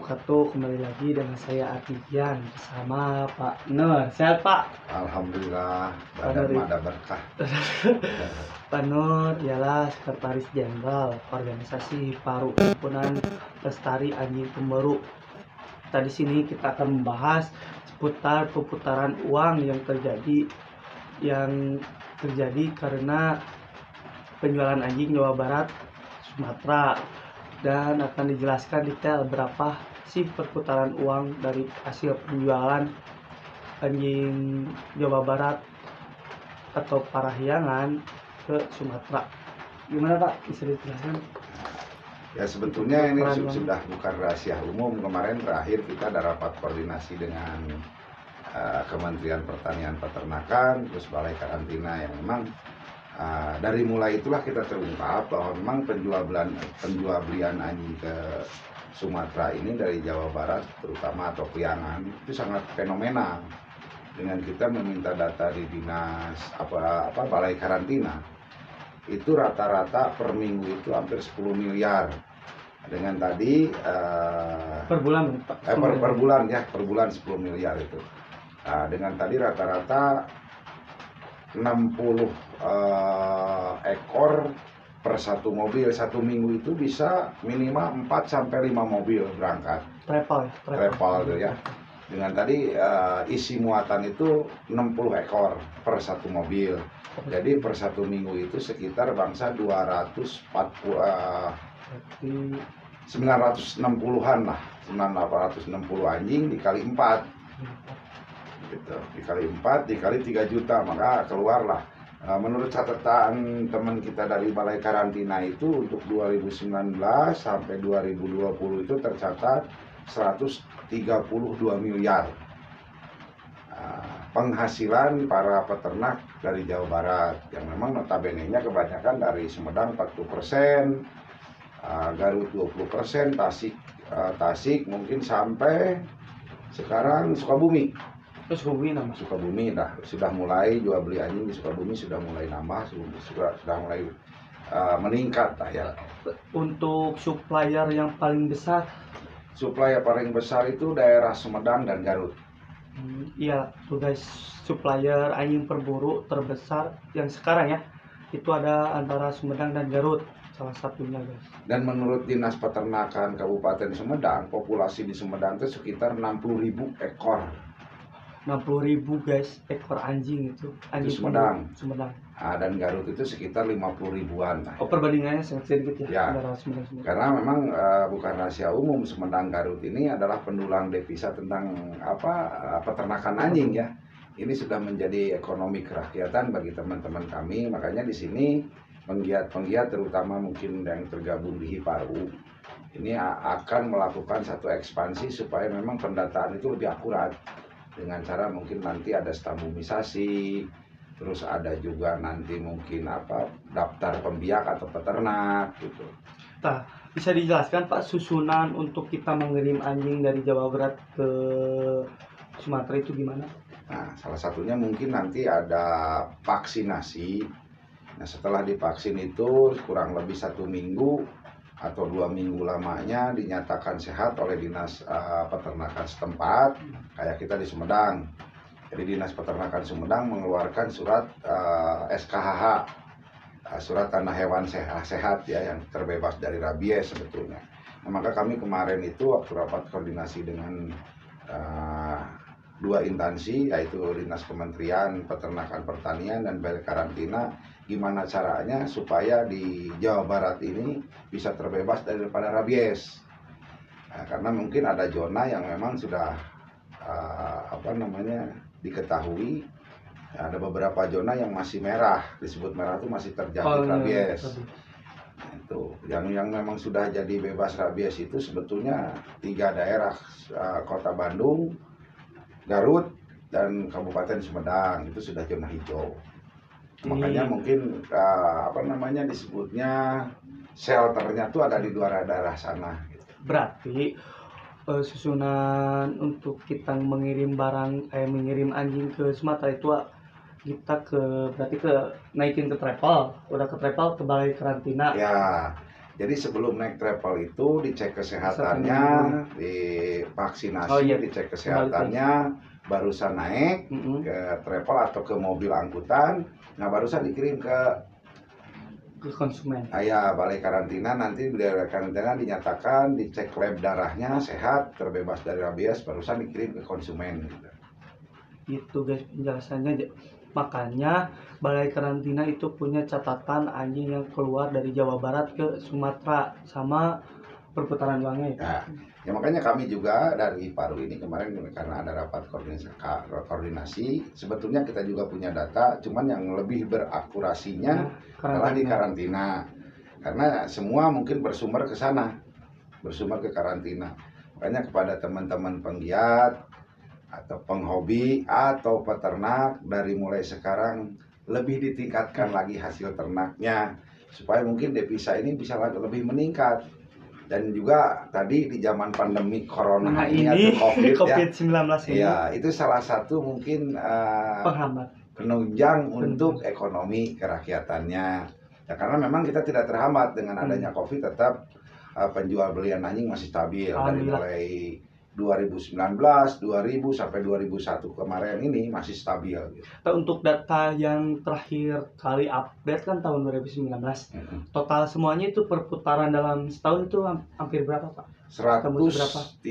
wabarakatuh. Kembali lagi dengan saya Atian bersama Pak Nur. Sehat Pak? Alhamdulillah, Pak badan Nur, ada berkah. Pak Nur ialah Sekretaris Jenderal Organisasi Paru Himpunan Lestari Anjing Pembaru. Di sini kita akan membahas seputar perputaran uang yang terjadi karena penjualan anjing Jawa Barat, Sumatera, dan akan dijelaskan detail berapa sih perputaran uang dari hasil penjualan anjing Jawa Barat atau Parahyangan ke Sumatera. Gimana Pak, bisa dijelaskan? Ya sebetulnya ini Peran sudah bukan rahasia umum. Kemarin terakhir kita ada rapat koordinasi dengan Kementerian Pertanian Peternakan, terus Balai Karantina, yang memang dari mulai itulah kita terungkap bahwa memang penjual belian anjing ke Sumatera ini dari Jawa Barat terutama atau Priangan itu sangat fenomenal. Dengan kita meminta data di dinas Balai Karantina, itu rata-rata per minggu itu hampir 10 miliar. Dengan tadi Per bulan Pak? per bulan 10 miliar itu. Dengan tadi rata-rata 60 ekor per satu mobil. Satu minggu itu bisa minimal 4 sampai 5 mobil berangkat. Travel ya. Dengan tadi isi muatan itu 60 ekor per satu mobil. Jadi per satu minggu itu sekitar bangsa 960-an lah. 960 anjing dikali 4. Gitu. Dikali 4 dikali 3 juta, maka keluarlah. Menurut catatan teman kita dari Balai Karantina itu untuk 2019 sampai 2020 itu tercatat 132 miliar penghasilan para peternak dari Jawa Barat, yang memang notabene-nya kebanyakan dari Sumedang 40%, Garut 20%, Tasik mungkin sampai sekarang Sukabumi. Sukabumi sudah mulai jual beli anjing di Sukabumi, sudah mulai nambah, sudah mulai meningkat lah ya. Untuk supplier yang paling besar? Supplier paling besar itu daerah Sumedang dan Garut. Iya tuh guys, supplier anjing perburu terbesar yang sekarang ya, itu ada antara Sumedang dan Garut salah satunya guys. Dan menurut Dinas Peternakan Kabupaten Sumedang, populasi di Sumedang itu sekitar 60.000 ekor. 60.000 guys, ekor anjing itu. Anjing Sumedang. Dan Garut itu sekitar 50 ribuan. Oh, perbandingannya sangat sedikit ya. Karena memang bukan rahasia umum, Sumedang Garut ini adalah pendulang devisa tentang peternakan anjing ya. Ini sudah menjadi ekonomi kerakyatan bagi teman-teman kami. Makanya di sini penggiat-penggiat terutama mungkin yang tergabung di Hiparu ini akan melakukan satu ekspansi supaya memang pendataan itu lebih akurat, dengan cara mungkin nanti ada stambumisasi, terus ada juga nanti mungkin daftar pembiak atau peternak gitu. Nah, bisa dijelaskan Pak susunan untuk kita mengirim anjing dari Jawa Barat ke Sumatera itu gimana? Nah, salah satunya mungkin nanti ada vaksinasi. Nah, setelah divaksin itu kurang lebih 1 minggu atau 2 minggu lamanya dinyatakan sehat oleh Dinas Peternakan setempat, kayak kita di Sumedang. Jadi Dinas Peternakan Sumedang mengeluarkan surat SKHH, surat tanda hewan sehat ya, yang terbebas dari rabies sebetulnya. Nah, maka kami kemarin itu waktu rapat koordinasi dengan 2 instansi, yaitu Dinas Kementerian Peternakan Pertanian dan Balai Karantina, gimana caranya supaya di Jawa Barat ini bisa terbebas daripada rabies. Nah, karena mungkin ada zona yang memang sudah diketahui, ada beberapa zona yang masih merah, disebut merah itu masih terjangkit rabies. Nah, itu yang memang sudah jadi bebas rabies itu sebetulnya 3 daerah, Kota Bandung, Garut, dan Kabupaten Sumedang, itu sudah zona hijau. Makanya mungkin disebutnya shelternya tuh ada di 2 daerah sana gitu. Berarti susunan untuk kita mengirim mengirim anjing ke Sumatera itu kita berarti naikin ke travel, udah ke travel ke Balai Karantina. Ya, Jadi sebelum naik travel itu dicek kesehatannya, divaksinasi, Oh, iya. dicek kesehatannya, barusan naik ke travel atau ke mobil angkutan. Nah barusan dikirim ke konsumen. balai karantina. Nanti di balai karantina dinyatakan, dicek lab darahnya sehat, terbebas dari rabies, barusan dikirim ke konsumen. Gitu guys penjelasannya. Makanya balai karantina itu punya catatan anjing yang keluar dari Jawa Barat ke Sumatera sama perputaran uangnya ya. Ya makanya kami juga dari Paru ini kemarin karena ada rapat koordinasi, sebetulnya kita juga punya data, cuman yang lebih berakurasinya adalah di karantina. Karena semua mungkin bersumber ke sana, bersumber ke karantina. Makanya kepada teman-teman penggiat atau penghobi atau peternak, dari mulai sekarang lebih ditingkatkan lagi hasil ternaknya supaya mungkin devisa ini bisa lebih meningkat. Dan juga tadi di zaman pandemi corona ini atau COVID-19 ya, itu salah satu mungkin penghambat, penunjang untuk ekonomi kerakyatannya ya, karena memang kita tidak terhambat dengan adanya COVID, tetap penjual belian anjing masih stabil dari mulai 2019, 2000 sampai 2001 kemarin ini masih stabil gitu. Untuk data yang terakhir kali update kan tahun 2019. Total semuanya itu perputaran dalam setahun itu hampir berapa, Pak? 132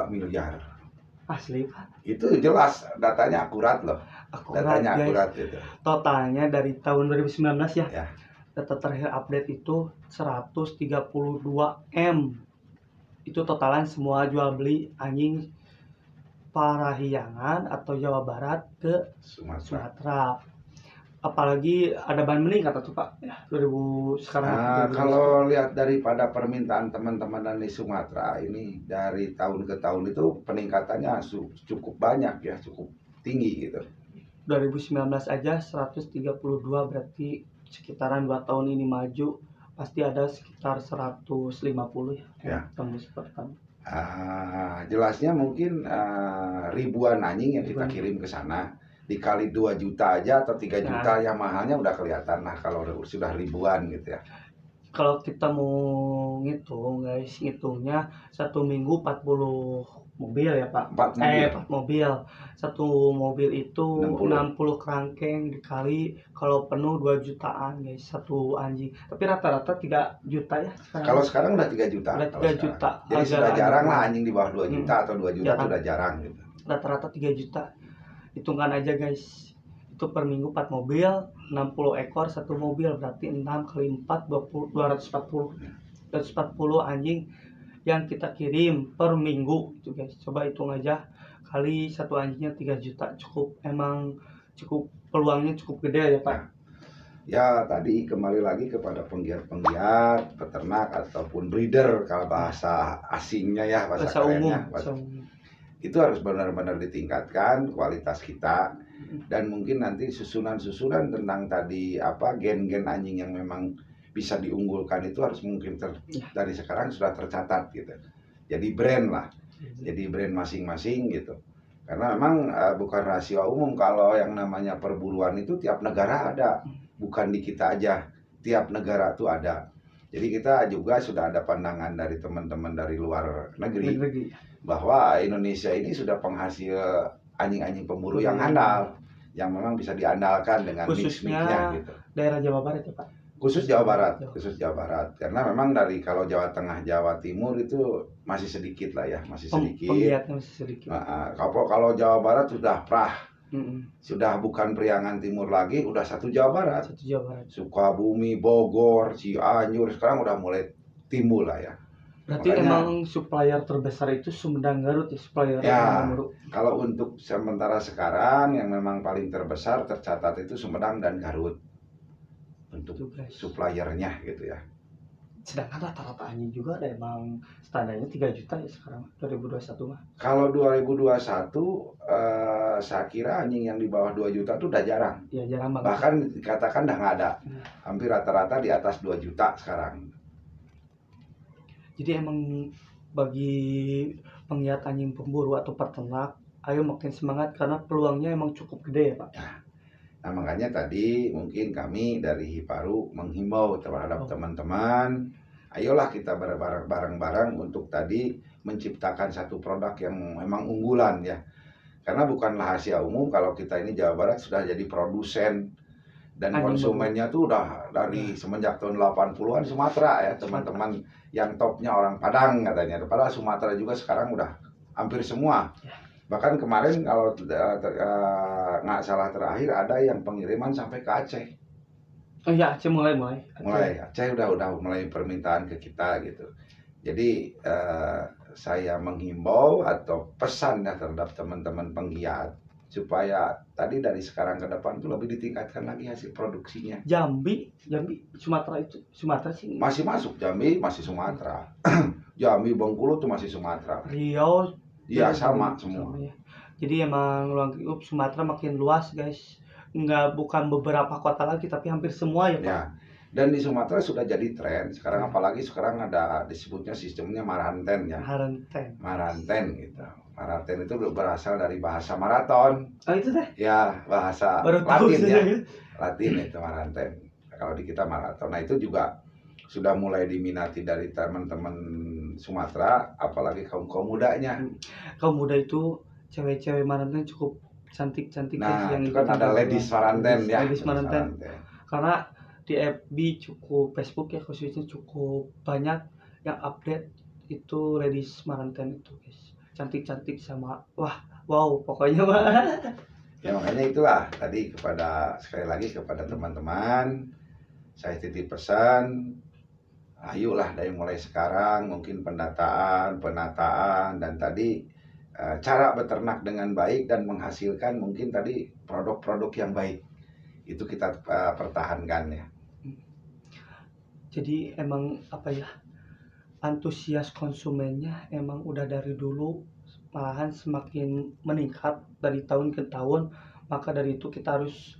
miliar. Asli, Pak. Itu jelas, datanya akurat loh. Datanya guys. Akurat gitu. Totalnya dari tahun 2019 ya. Ya. Data terakhir update itu 132 M. Itu totalan semua jual beli anjing Parahyangan atau Jawa Barat ke Sumatera. Apalagi ada bahan meningkat tuh Pak ya, 2000 sekarang. Kalau lihat daripada permintaan teman-teman di Sumatera ini dari tahun ke tahun itu peningkatannya cukup banyak ya, cukup tinggi gitu. 2019 aja 132, berarti sekitaran 2 tahun ini maju pasti ada sekitar 150 ya. Tembus pertama. Jelasnya mungkin ribuan anjing yang kita kirim ke sana, dikali 2 juta aja atau 3 juta yang mahalnya udah kelihatan. Nah kalau sudah ribuan gitu ya. Kalau kita mau ngitung guys, ngitungnya 1 minggu 40 mobil ya Pak. 4 mobil. 1 mobil itu 60 kerangkeng dikali kalau penuh 2 jutaan guys, 1 anjing. Tapi rata-rata 3 juta ya sekarang. Kalau sekarang udah 3 juta. Udah 3 juta. Jadi sudah jarang lah anjing di bawah 2 juta atau 2 juta sudah jarang gitu. Rata-rata 3 juta. Hitungkan aja guys. Itu per minggu 4 mobil, 60 ekor 1 mobil, berarti 6 kali 4 240 anjing yang kita kirim per minggu itu guys. Coba hitung aja, kali 1 anjingnya 3 juta, cukup, emang cukup, peluangnya cukup gede ya Pak. Ya tadi kembali lagi kepada penggiat-penggiat peternak ataupun breeder kalau bahasa asingnya ya, bahasa kerennya, itu harus benar-benar ditingkatkan kualitas kita. Dan mungkin nanti susunan-susunan tentang tadi gen-gen anjing yang memang bisa diunggulkan itu harus mungkin dari sekarang sudah tercatat gitu. Jadi brand lah, jadi brand masing-masing gitu. Karena memang bukan rahasia umum kalau yang namanya perburuan itu tiap negara ada, bukan di kita aja, tiap negara tuh ada. Jadi kita juga sudah ada pandangan dari teman-teman dari luar negeri bahwa Indonesia ini sudah penghasil anjing-anjing pemburu yang handal, yang memang bisa diandalkan dengan mix-mixnya gitu. Daerah Jawa Barat ya Pak? Khusus Jawa Barat, khusus Jawa Barat. Karena memang dari kalau Jawa Tengah, Jawa Timur itu masih sedikit lah ya, masih sedikit. Penggiatnya masih sedikit. Kalau Jawa Barat sudah sudah bukan Priangan Timur lagi, udah satu Jawa Barat. Satu Jawa Barat. Sukabumi, Bogor, Cianjur, sekarang udah mulai timbul lah ya. Berarti emang supplier terbesar itu Sumedang Garut ya, supplier ya. Kalau untuk sementara sekarang yang memang paling terbesar tercatat itu Sumedang dan Garut untuk suppliernya gitu ya. Sedangkan rata-rata anjing juga ada emang standarnya 3 juta ya sekarang 2021 mah. Kalau 2021 saya kira anjing yang di bawah 2 juta itu udah jarang. Ya jarang banget. Bahkan dikatakan udah nggak ada. Hampir rata-rata di atas 2 juta sekarang. Jadi emang bagi penggiat anjing pemburu atau peternak, ayo makin semangat karena peluangnya emang cukup gede ya Pak. Nah makanya tadi mungkin kami dari Hiparu menghimbau terhadap teman-teman ayolah kita bareng-bareng untuk tadi menciptakan satu produk yang memang unggulan ya. Karena bukan rahasia umum kalau kita ini Jawa Barat sudah jadi produsen dan Anjing konsumennya tuh udah dari semenjak tahun 80-an Sumatera ya, teman-teman yang topnya orang Padang katanya. Padahal Sumatera juga sekarang udah hampir semua. Bahkan kemarin kalau nggak salah terakhir ada yang pengiriman sampai ke Aceh. Oh iya, Aceh mulai. Aceh udah mulai permintaan ke kita gitu. Jadi saya menghimbau atau pesan ya terhadap teman-teman penggiat supaya tadi dari sekarang ke depan tuh lebih ditingkatkan lagi hasil produksinya. Jambi, Sumatera sih. Masih masuk Jambi, masih Sumatera. Jambi, Bengkulu tuh masih Sumatera. Riau, Iya sama semua. ya. Jadi emang luang lingkup Sumatera makin luas guys. Bukan beberapa kota lagi tapi hampir semua ya Pak. Ya. Dan di Sumatera sudah jadi tren. Sekarang apalagi sekarang ada disebutnya sistemnya maranten ya. Maranten gitu. Maranten itu berasal dari bahasa maraton. Oh itu teh? Ya, bahasa Baru Latin ya. ya. Latin itu maranten. Kalau di kita maraton. Nah, itu juga sudah mulai diminati dari teman-teman Sumatera, apalagi kaum mudanya. Kaum muda itu cewek-cewek maranten cukup cantik-cantik Nah, yang itu kan ada ladies maranten ya. Ladies maranten. Karena di FB cukup, Facebook ya khususnya cukup banyak yang update itu ladies maranten itu guys. Cantik-cantik sama wow pokoknya mah. Ya makanya itulah tadi sekali lagi kepada teman-teman saya titip pesan, ayolah dari mulai sekarang mungkin penataan dan tadi cara beternak dengan baik dan menghasilkan mungkin tadi produk-produk yang baik itu kita pertahankan ya. Jadi emang antusias konsumennya emang udah dari dulu malahan semakin meningkat dari tahun ke tahun, maka dari itu kita harus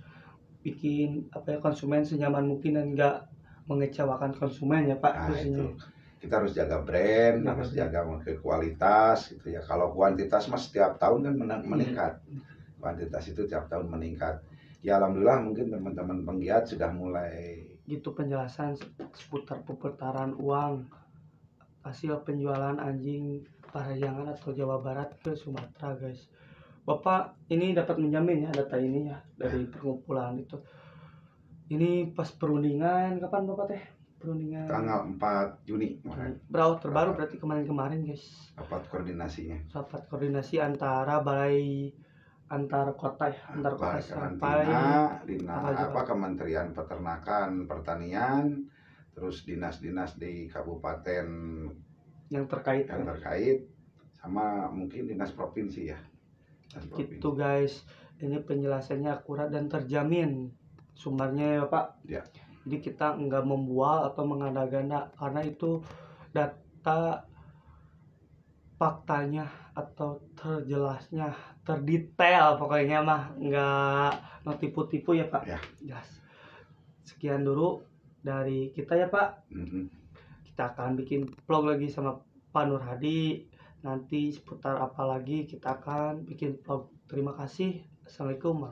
bikin konsumen senyaman mungkin dan enggak mengecewakan konsumen ya Pak. Nah, itu kita harus jaga brand, harus jaga kualitas gitu ya. Kalau kuantitas mas setiap tahun kan meningkat, kuantitas itu tiap tahun meningkat. Ya alhamdulillah mungkin teman-teman penggiat sudah mulai gitu penjelasan seputar pemutaran uang hasil penjualan anjing Parahyangan atau Jawa Barat ke Sumatera guys. Bapak ini dapat menjamin ya data ini ya dari pengumpulan itu. Ini pas perundingan kapan Bapak teh? Perundingan tanggal 4 Juni. Terbaru berarti kemarin guys. Rapat koordinasinya. Rapat koordinasi antara kota ya, antar kota sampai Kementerian Peternakan Pertanian, terus dinas-dinas di kabupaten yang terkait sama mungkin dinas provinsi ya. Gitu guys, ini penjelasannya akurat dan terjamin sumbernya ya Pak. Ya. Jadi kita nggak membual atau mengada-gada karena itu data faktanya atau terjelasnya terdetail pokoknya mah nggak tipu-tipu ya Pak. Ya. Jelas. Sekian dulu dari kita ya Pak. Kita akan bikin vlog lagi sama Pak Nur Hadi. Nanti seputar apa lagi kita akan bikin vlog. Terima kasih. Assalamualaikum.